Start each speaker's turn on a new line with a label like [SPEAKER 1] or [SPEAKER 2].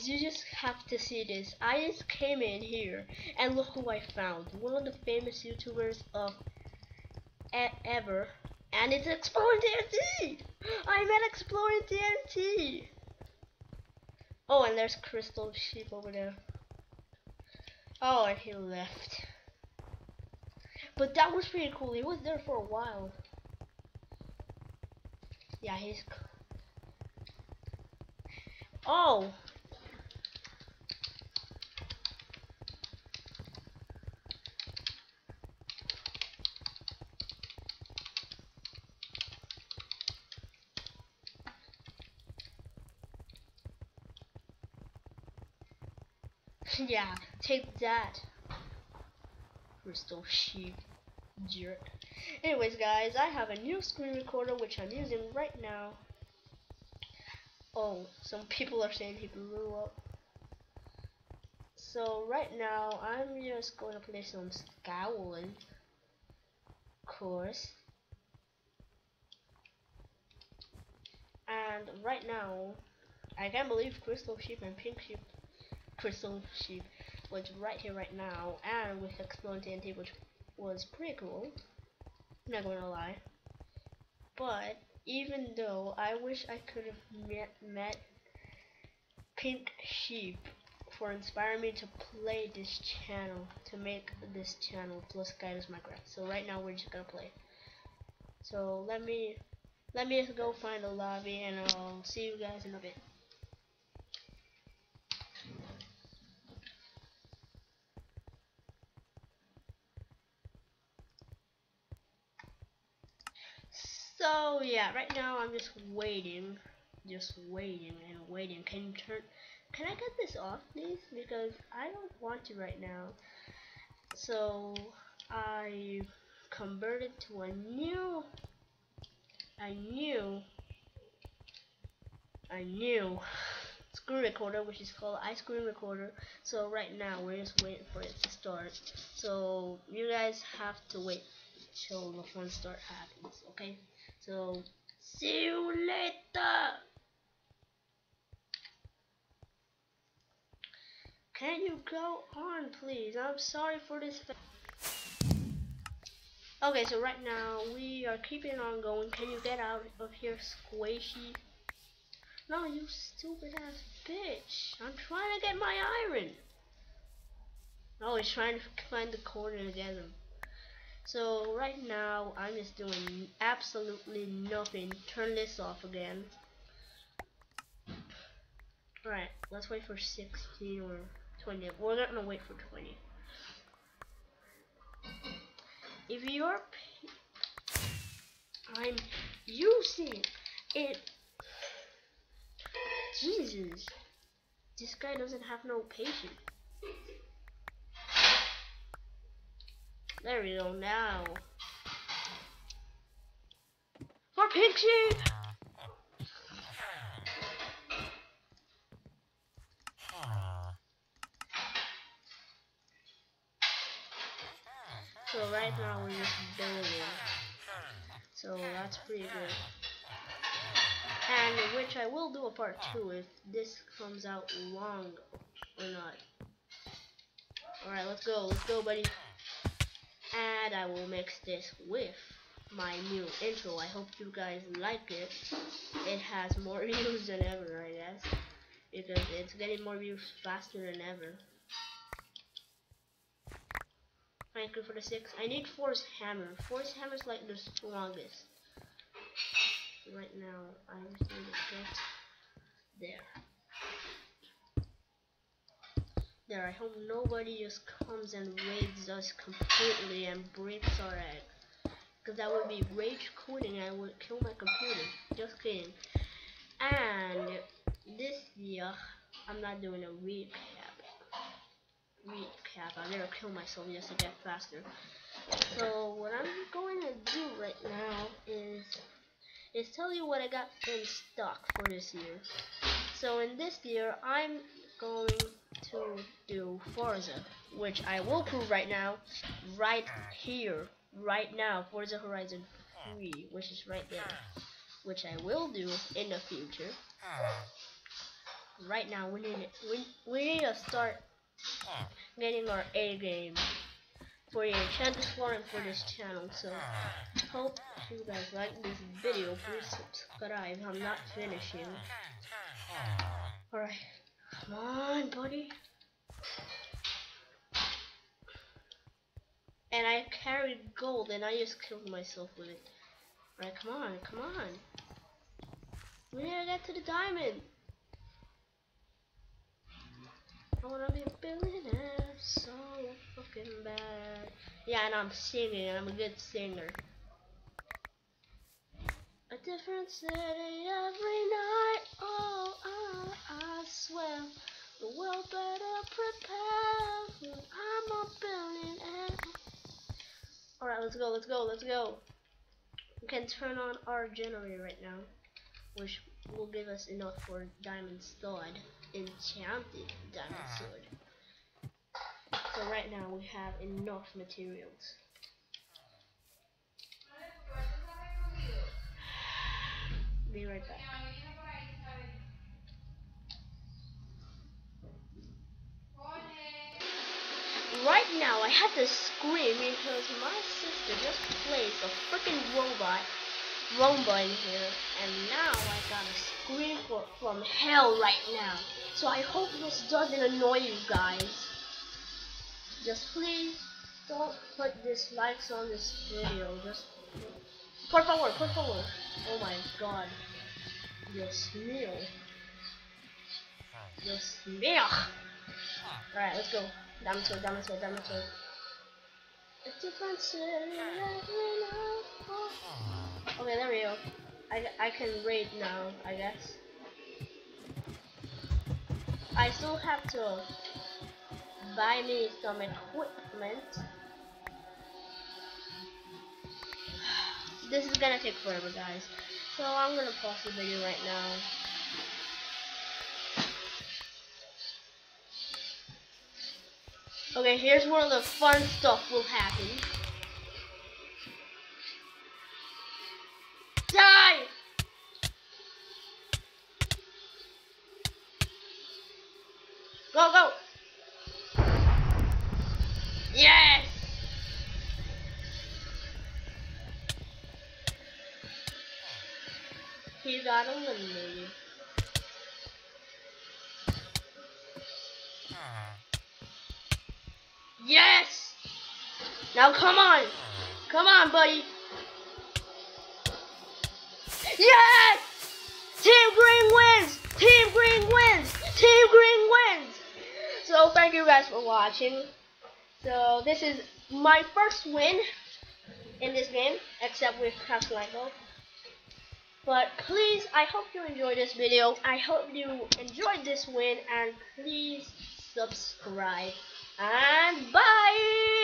[SPEAKER 1] you just have to see this. I just came in here and look who I found. One of the famous YouTubers of ever. And it's Exploring TNT! I'm at Exploring TNT! Oh, and there's Crystal Sheep over there. Oh, and he left. But that was pretty cool. He was there for a while. Yeah, he's... Oh! Yeah, take that, Crystal Sheep jerk. Anyways, guys, I have a new screen recorder which I'm using right now. Oh, some people are saying he blew up. So right now, I'm just going to play some Scowling, of course. And right now, I can't believe Crystal Sheep and Pink Sheep, Crystal Sheep was right here right now, and with Exploring TNT, which was pretty cool. I'm not gonna lie. But even though I wish I could have met Pink Sheep for inspiring me to play this channel, to make this channel plus Guidance Minecraft. So right now we're just gonna play. So let me just go find a lobby and I'll see you guys in a bit. So yeah, right now I'm just waiting and waiting. Can I get this off, please? Because I don't want to right now. So I converted to a new screen recorder, which is called iScreen Recorder. So right now we're just waiting for it to start. So you guys have to wait till the fun start happens, okay? So see you later. Can you go on, please? I'm sorry for this. Okay, so right now we are keeping on going. Can you get out of here, Squishy? No, you stupid ass bitch. I'm trying to get my iron. Oh, he's trying to find the corner together. So right now I'm just doing absolutely nothing. Turn this off again. Alright, let's wait for 16 or 20. We're not gonna wait for 20. If you're I'm using it. Jesus, this guy doesn't have no patience. There we go now. For Pixie! So right now we're just building. So that's pretty good. And which I will do a part 2 if this comes out long or not. Alright, let's go, buddy. And I will mix this with my new intro. I hope you guys like it. It has more views than ever, I guess, because it's getting more views faster than ever. Thank you for the 6. I need Force Hammer. Force Hammer's like the strongest. Right now, I just need to get there. I hope nobody just comes and raids us completely and breaks our egg. Because that would be rage quitting and I would kill my computer. Just kidding. And this year, I'm not doing a recap. I'm gonna kill myself just to get faster. So what I'm going to do right now is tell you what I got in stock for this year. So in this year, I'm going to do Forza, which I will prove right now, right here, right now, Forza Horizon 3, which is right there, which I will do in the future. right now we need to start getting our A game for the enchanted flooring for this channel. So hope you guys like this video. Please subscribe. I'm not finishing. Alright, come on, buddy. And I carried gold and I just killed myself with it. Alright, come on, come on. We need to get to the diamond. I wanna be a billionaire so fucking bad. Yeah, and I'm singing, I'm a good singer. A different city every night. Oh, I swear the world better prepare when I'm a billionaire. Alright, let's go, let's go, let's go. We can turn on our generator right now, which will give us enough for diamond sword, enchanted diamond sword. So right now we have enough materials. Be right back. Right now I have to scream because my sister just placed a freaking Roomba in here, and now I gotta scream from hell right now. So I hope this doesn't annoy you guys. Just please don't put dislikes on this video. Just por favor, por favor. Oh my god. Dios mío. Dios mío. Alright, let's go. Diamond sword, diamond sword, diamond sword. A different city every night. Okay, there we go. I can raid now, I guess. I still have to buy me some equipment. This is gonna take forever, guys. So I'm gonna pause the video right now. Okay, here's where the fun stuff will happen. Die! Go, go! Yes! He got eliminated. Yes! Now come on! Come on, buddy! Yes! Team Green wins! Team Green wins! Team Green wins! So thank you guys for watching. So this is my first win in this game, except with Crash Michael. But please, I hope you enjoyed this video. I hope you enjoyed this win, and please subscribe. And bye!